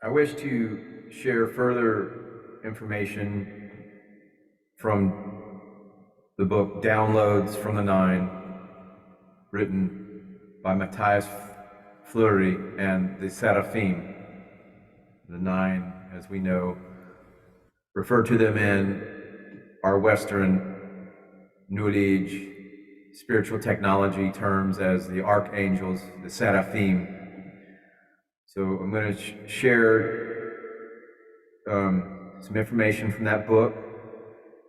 I wish to share further information from the book Downloads from the Nine, written by Matthias Fleury and the Seraphim. The Nine, as we know, refer to them in our Western New Age spiritual technology terms as the archangels, the Seraphim. So I'm going to share some information from that book,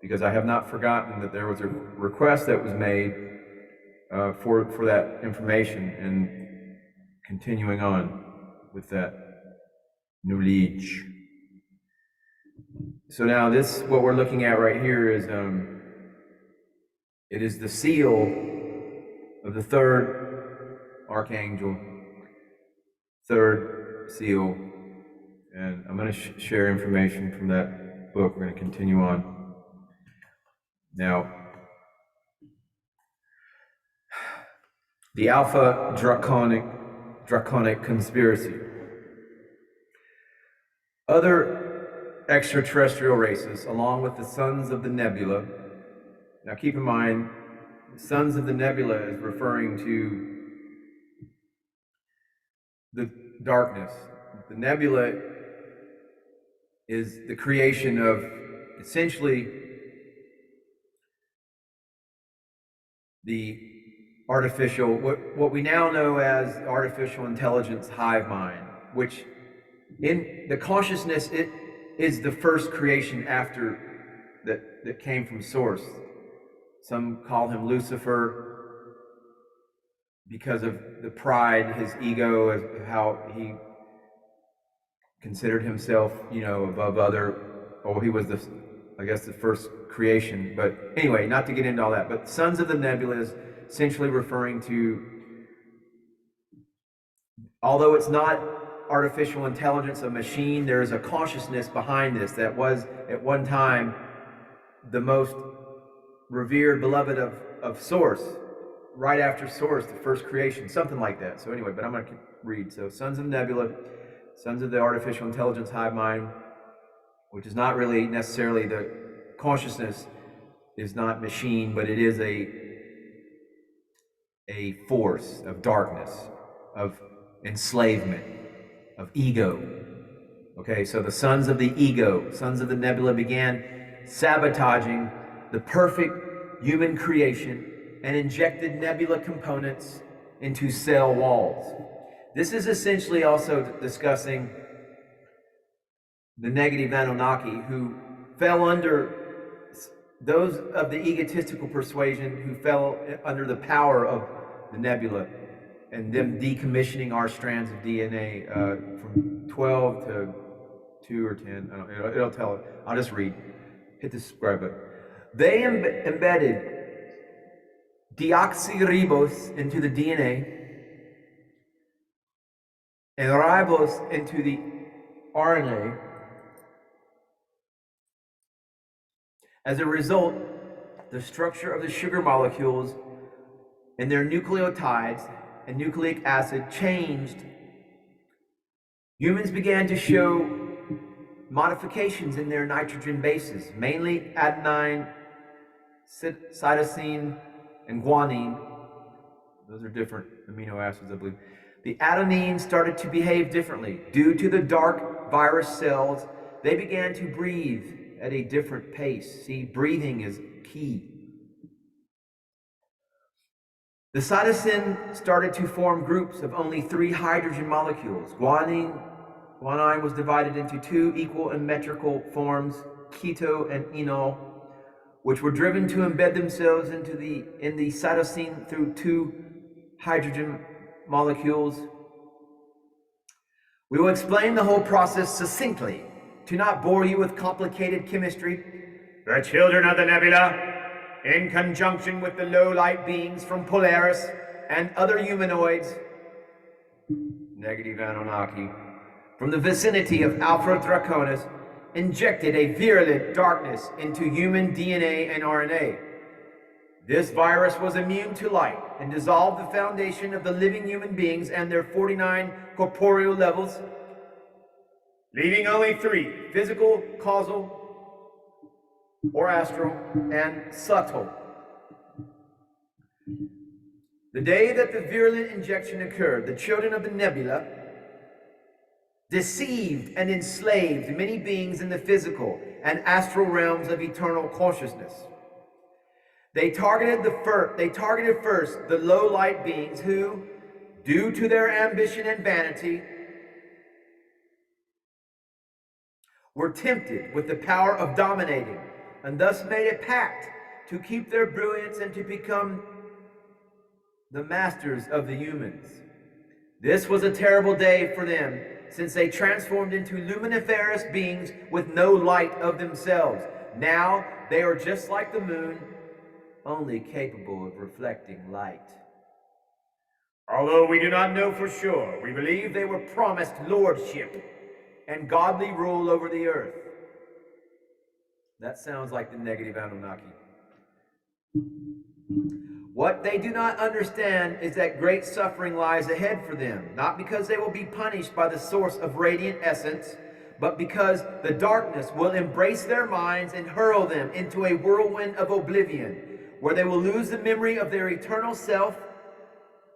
because I have not forgotten that there was a request that was made for that information, and continuing on with that New Age. So now this, what we're looking at right here is, it is the seal of the third archangel, third seal, and I'm going to share information from that book. We're going to continue on. Now, the Alpha Draconic Conspiracy. Other extraterrestrial races, along with the Sons of the Nebula. Now keep in mind, Sons of the Nebula is referring to the darkness. The nebula is the creation of essentially the artificial, what we now know as artificial intelligence hive mind, which in the consciousness, it is the first creation after that came from source. Some call him Lucifer because of the pride, his ego, as how he considered himself, above other, he was the first creation. But anyway, not to get into all that, but Sons of the Nebula is essentially referring to, although it's not artificial intelligence, a machine, there is a consciousness behind this that was at one time the most revered, beloved of Source, right after Source, the first creation, something like that. So anyway, but I'm going to read. So Sons of Nebula, Sons of the Artificial Intelligence Hive Mind, which is not really necessarily the consciousness, is not machine, but it is a force of darkness, of enslavement, of ego. Okay, so the sons of the ego, Sons of the Nebula, began sabotaging the perfect human creation and injected nebula components into cell walls. This is essentially also discussing the negative Anunnaki, who fell under those of the egotistical persuasion, who fell under the power of the nebula and them decommissioning our strands of DNA from 12 to 2 or 10. I don't know, it'll tell it. I'll just read. Hit the subscribe button. They embedded deoxyribose into the DNA and ribose into the RNA. As a result, the structure of the sugar molecules and their nucleotides and nucleic acid changed. Humans began to show modifications in their nitrogen bases, mainly adenine, cytosine, and guanine. Those are different amino acids, I believe. The adenine started to behave differently. Due to the dark virus cells, they began to breathe at a different pace. See, breathing is key. The cytosine started to form groups of only 3 hydrogen molecules. Guanine was divided into 2 equal and metrical forms, keto and enol, which were driven to embed themselves in the cytosine through 2 hydrogen molecules. We will explain the whole process succinctly to not bore you with complicated chemistry. The children of the nebula, in conjunction with the low-light beings from Polaris and other humanoids, negative Anunnaki, from the vicinity of Alpha Draconis, injected a virulent darkness into human DNA and RNA. This virus was immune to light. and dissolve the foundation of the living human beings and their 49 corporeal levels, leaving only 3: physical, causal, or astral, and subtle. The day that the virulent injection occurred, the children of the nebula deceived and enslaved many beings in the physical and astral realms of eternal consciousness. They targeted first the low light beings who, due to their ambition and vanity, were tempted with the power of dominating, and thus made a pact to keep their brilliance and to become the masters of the humans. This was a terrible day for them, since they transformed into luminiferous beings with no light of themselves. Now they are just like the moon, only capable of reflecting light. Although we do not know for sure, we believe they were promised lordship and godly rule over the earth. That sounds like the negative Anunnaki. What they do not understand is that great suffering lies ahead for them, not because they will be punished by the source of radiant essence, but because the darkness will embrace their minds and hurl them into a whirlwind of oblivion, where they will lose the memory of their eternal self.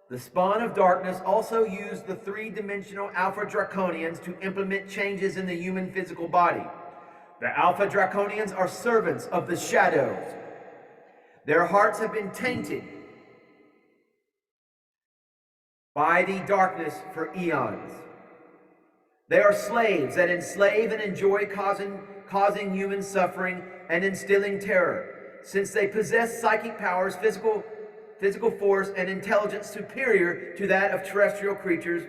The spawn of darkness also used the three-dimensional Alpha Draconians to implement changes in the human physical body. The Alpha Draconians are servants of the shadows. Their hearts have been tainted by the darkness for eons. They are slaves that enslave and enjoy causing human suffering and instilling terror, since they possess psychic powers, physical force, and intelligence superior to that of terrestrial creatures,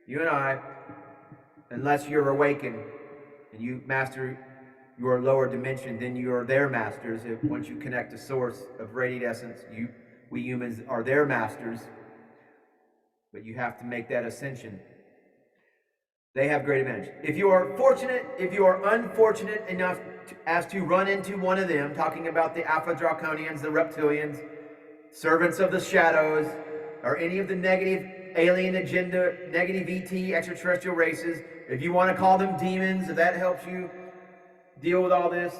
you and I, unless you're awakened and you master your lower dimension, then you are their masters. Once you connect to source of radiant essence, we humans are their masters, but you have to make that ascension. They have great advantage. If you are unfortunate enough as to run into one of them, talking about the Alpha Draconians, the reptilians, servants of the shadows, or any of the negative alien agenda, negative ET, extraterrestrial races, if you want to call them demons, if that helps you deal with all this.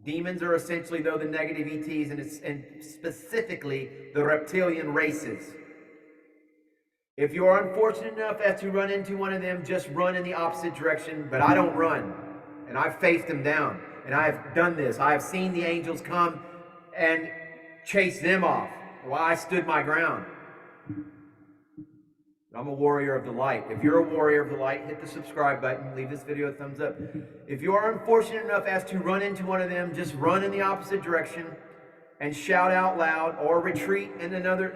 Demons are essentially, though, the negative ETs, and specifically the reptilian races. If you are unfortunate enough as to run into one of them, just run in the opposite direction. But I don't run, and I've faced them down, and I have done this. I have seen the angels come and chase them off while I stood my ground. I'm a warrior of the light. If you're a warrior of the light, hit the subscribe button. Leave this video a thumbs up. If you are unfortunate enough as to run into one of them, just run in the opposite direction and shout out loud, or retreat in the other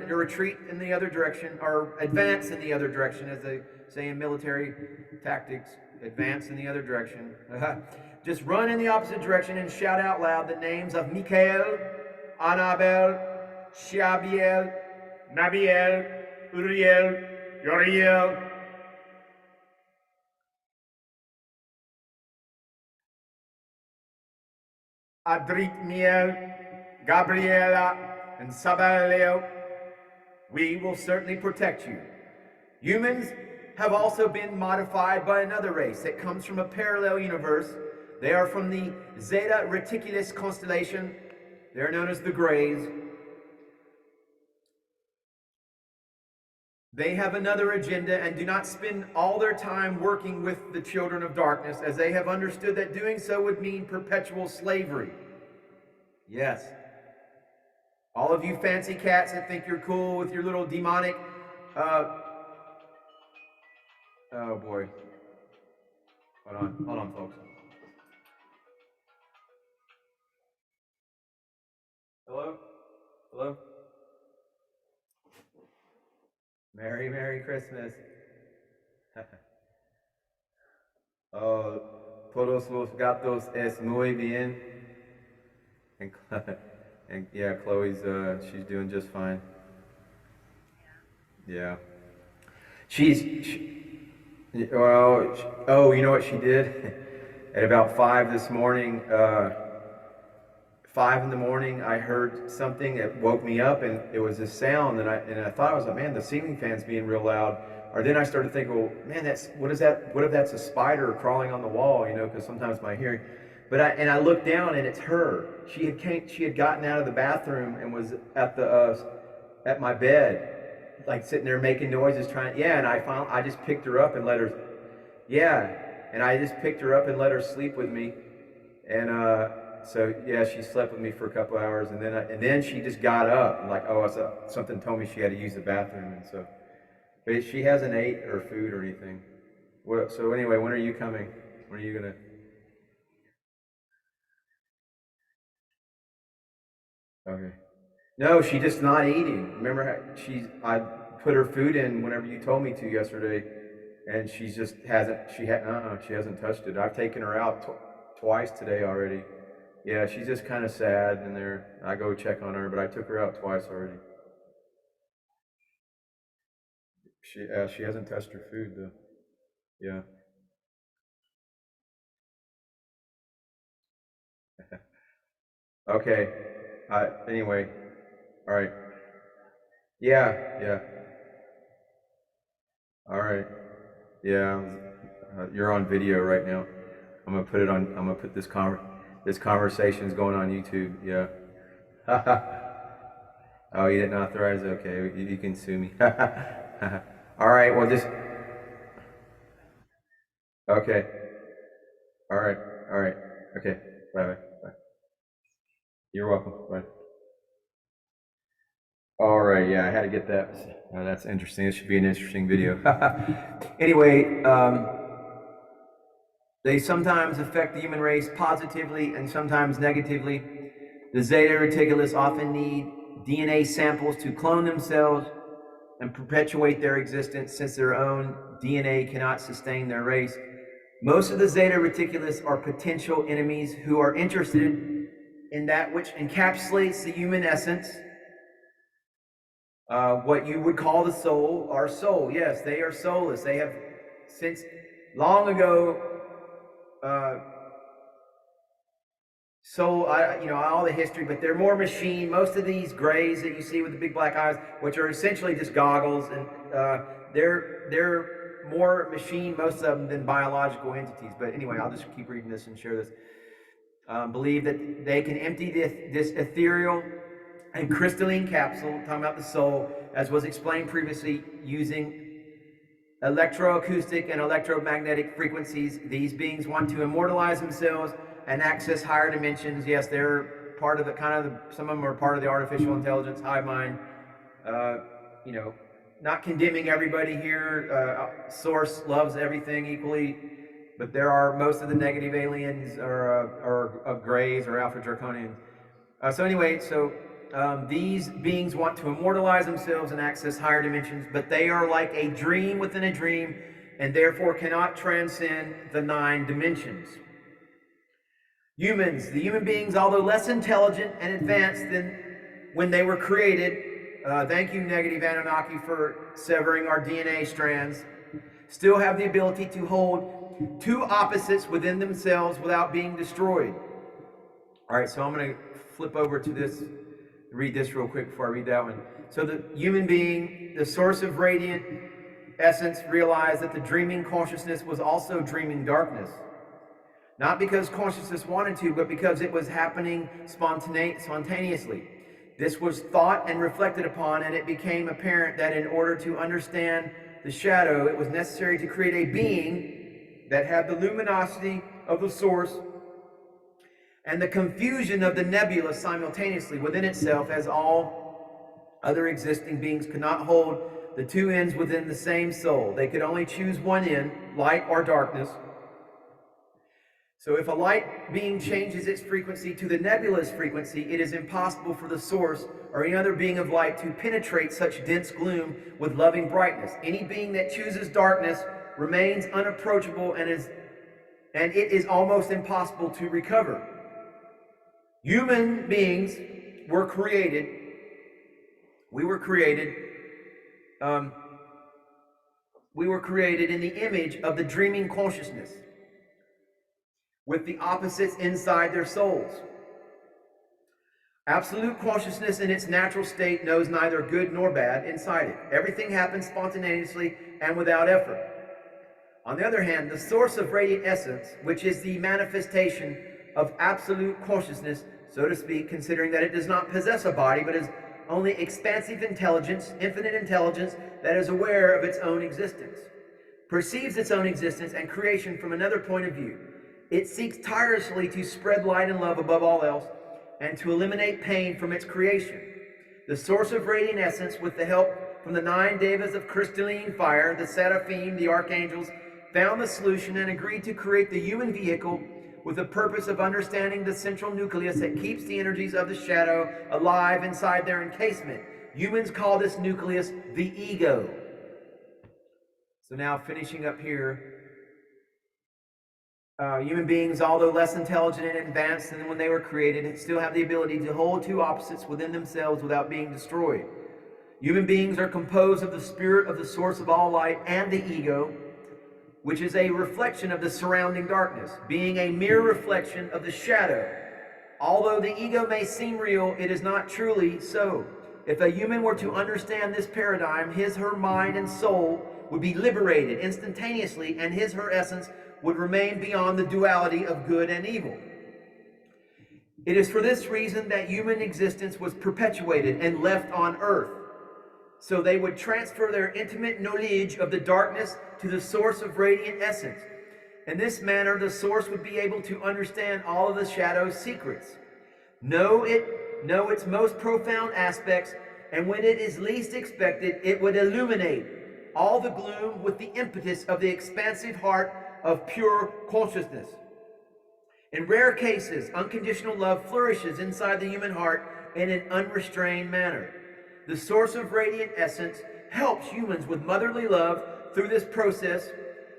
direction, or advance in the other direction, as they say in military tactics. Advance in the other direction. Just run in the opposite direction and shout out loud the names of Michael, Annabel, Shabiel, Nabiel, Uriel, Uriel, Adritmiel, Gabriela, and Sabaleo. We will certainly protect you. Humans have also been modified by another race that comes from a parallel universe. They are from the Zeta Reticulus constellation. They are known as the Greys. They have another agenda and do not spend all their time working with the children of darkness, as they have understood that doing so would mean perpetual slavery. Yes. All of you fancy cats that think you're cool with your little demonic, oh boy. Hold on, folks. Hello? Hello? Merry Christmas. Oh, todos los gatos es muy bien. And yeah, Chloe's, she's doing just fine. Yeah. Oh, you know what she did? At about 5 this morning, 5 in the morning, I heard something that woke me up, and it was this sound, and I thought, I was like, man, the ceiling fan's being real loud. Or then I started thinking, well, man, that's what is that? What if that's a spider crawling on the wall? You know, because sometimes my hearing. But I looked down, and it's her. She had gotten out of the bathroom and was at my bed, like sitting there making noises, trying. Yeah, and I just picked her up and let her. Yeah, and I just picked her up and let her sleep with me, and so yeah, she slept with me for a couple hours, and then she just got up and like, oh, something told me she had to use the bathroom, and so, but she hasn't ate her food or anything. So anyway, when are you coming? When are you gonna? Okay. No, she's just not eating. Remember how I put her food in whenever you told me to yesterday, and she just hasn't. She hasn't touched it. I've taken her out twice today already. Yeah, she's just kind of sad in there. I go check on her, but I took her out twice already. She hasn't touched her food though. Yeah. Okay. Anyway. All right. Yeah. Yeah. All right. Yeah. You're on video right now. I'm gonna put this conversation's going on YouTube. Yeah. Oh, you didn't authorize? Okay. You can sue me. All right. Well, just okay. All right. All right. Okay. Bye. Bye. Bye. You're welcome. Bye. All right, yeah, I had to get that. That's interesting. This should be an interesting video. Anyway, they sometimes affect the human race positively and sometimes negatively. The Zeta Reticulus often need DNA samples to clone themselves and perpetuate their existence since their own DNA cannot sustain their race. Most of the Zeta Reticulus are potential enemies who are interested in that which encapsulates the human essence, what you would call the soul, our soul. Yes, they are soulless. They have since long ago uh, soul. All the history, but they're more machine. Most of these grays that you see with the big black eyes, which are essentially just goggles, and they're more machine, most of them, than biological entities. But anyway, I'll just keep reading this and share this. Believe that they can empty this ethereal and crystalline capsule, talking about the soul, as was explained previously, using electroacoustic and electromagnetic frequencies. These beings want to immortalize themselves and access higher dimensions. Yes, they're part of some of them are part of the artificial intelligence hive mind. Uh, you know, not condemning everybody here. Source loves everything equally, but there are most of the negative aliens are of grays or alpha draconians. These beings want to immortalize themselves and access higher dimensions, but they are like a dream within a dream and therefore cannot transcend the 9 dimensions. The human beings, although less intelligent and advanced than when they were created, thank you, negative Anunnaki, for severing our DNA strands, still have the ability to hold 2 opposites within themselves without being destroyed. All right, so I'm going to flip over to this, read this real quick before I read that one. So the human being, the source of radiant essence, realized that the dreaming consciousness was also dreaming darkness. Not because consciousness wanted to, but because it was happening spontaneously. This was thought and reflected upon, and it became apparent that in order to understand the shadow, it was necessary to create a being that had the luminosity of the source and the confusion of the nebula simultaneously within itself, as all other existing beings could not hold the 2 ends within the same soul. They could only choose one end, light or darkness. So if a light being changes its frequency to the nebula's frequency, it is impossible for the source or any other being of light to penetrate such dense gloom with loving brightness. Any being that chooses darkness remains unapproachable and it is almost impossible to recover. Human beings were created. We were created. We were created in the image of the dreaming consciousness, with the opposites inside their souls. Absolute consciousness in its natural state knows neither good nor bad inside it. Everything happens spontaneously and without effort. On the other hand, the source of radiant essence, which is the manifestation of absolute consciousness, so to speak, considering that it does not possess a body, but is only expansive intelligence, infinite intelligence that is aware of its own existence, perceives its own existence and creation from another point of view. It seeks tirelessly to spread light and love above all else, and to eliminate pain from its creation. The source of radiant essence, with the help from the 9 devas of crystalline fire, the seraphim, the archangels, found the solution and agreed to create the human vehicle with the purpose of understanding the central nucleus that keeps the energies of the shadow alive inside their encasement. Humans call this nucleus the ego. So now finishing up here, human beings, although less intelligent and advanced than when they were created, still have the ability to hold two opposites within themselves without being destroyed. Human beings are composed of the spirit of the source of all light and the ego, which is a reflection of the surrounding darkness, being a mere reflection of the shadow. Although the ego may seem real, it is not truly so. If a human were to understand this paradigm, his, her mind, and soul would be liberated instantaneously, and his, her essence would remain beyond the duality of good and evil. It is for this reason that human existence was perpetuated and left on earth, so they would transfer their intimate knowledge of the darkness to the source of radiant essence. In this manner, the source would be able to understand all of the shadow's secrets, know its most profound aspects, and when it is least expected, it would illuminate all the gloom with the impetus of the expansive heart of pure consciousness. In rare cases, unconditional love flourishes inside the human heart in an unrestrained manner. The source of radiant essence helps humans with motherly love through this process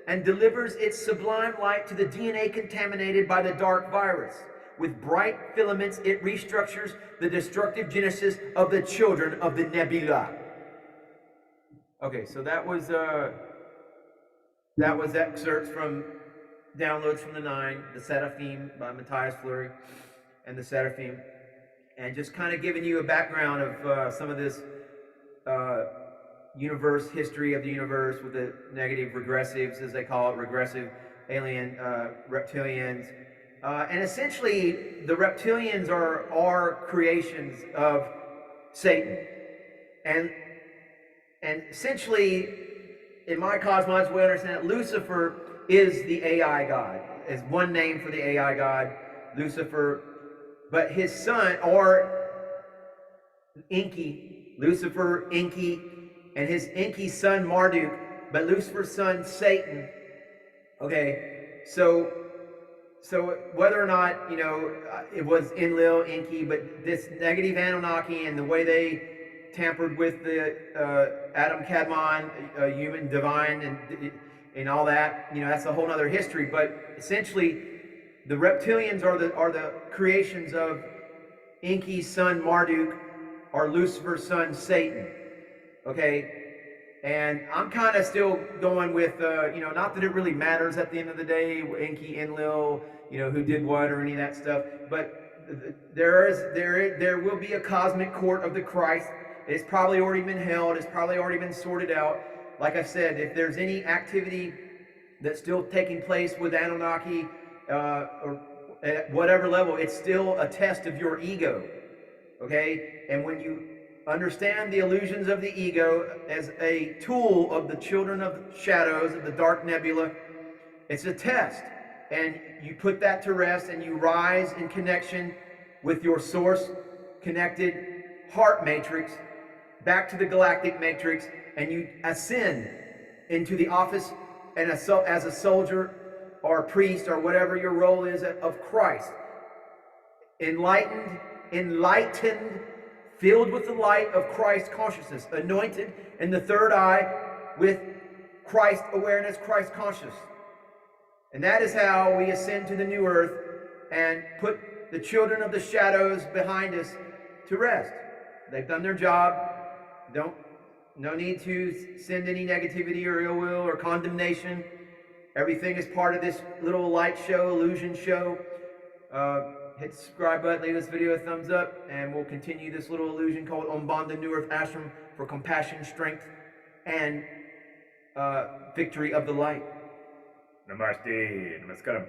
and delivers its sublime light to the DNA contaminated by the dark virus. With bright filaments, it restructures the destructive genesis of the children of the nebula. Okay, so that was excerpts from Downloads from the Nine, the Seraphim by Matthias Fleury, and the Seraphim, and just kind of giving you a background of some of this universe, history of the universe with the negative regressives, as they call it, regressive alien reptilians. And essentially, the reptilians are creations of Satan. And essentially, in my cosmos, we understand that Lucifer is the AI god, is one name for the AI god, Lucifer. But his son, or Enki, Lucifer, Enki, and his Enki son Marduk, but Lucifer's son Satan. Okay, so whether or not, it was Enlil, Enki, but this negative Anunnaki and the way they tampered with the Adam Kadmon, human divine, and all that, that's a whole other history. But essentially, the reptilians are the creations of Enki's son Marduk, or Lucifer's son Satan. Okay, and I'm kind of still going with, not that it really matters at the end of the day, Enki, Enlil, who did what or any of that stuff, but there will be a cosmic court of the Christ. It's probably already been held. It's probably already been sorted out. Like I said, if there's any activity that's still taking place with Anunnaki, or at whatever level, it's still a test of your ego. Okay? And when you understand the illusions of the ego as a tool of the children of the shadows, of the dark nebula, it's a test. And you put that to rest and you rise in connection with your source connected heart matrix back to the galactic matrix, and you ascend into the office and as a soldier or a priest or whatever your role is of Christ. Enlightened, filled with the light of Christ consciousness, anointed in the third eye with Christ awareness, Christ conscious. And that is how we ascend to the new earth and put the children of the shadows behind us to rest. They've done their job. No need to send any negativity or ill will or condemnation. Everything is part of this little light show, illusion show. hit the subscribe button, leave this video a thumbs up, and we'll continue this little illusion called Om Bandha New Earth Ashram for compassion, strength, and victory of the light. Namaste, namaskaram.